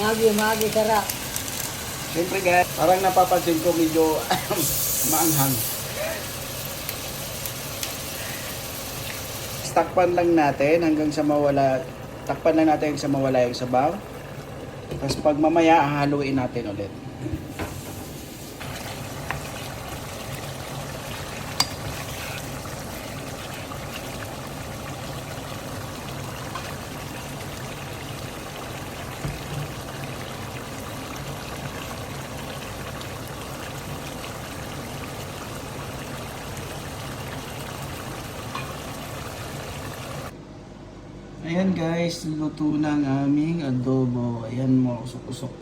Magi, sarap. Siyempre guys, parang napapansin ko medyo maanghang. Takpan lang natin hanggang sa mawala. Takpan lang natin hanggang sa mawala yung sabaw. Tapos pag mamaya, hahaluin natin ulit. Ayan guys, luto na ang aming adobo. Ayan mo, usok-usok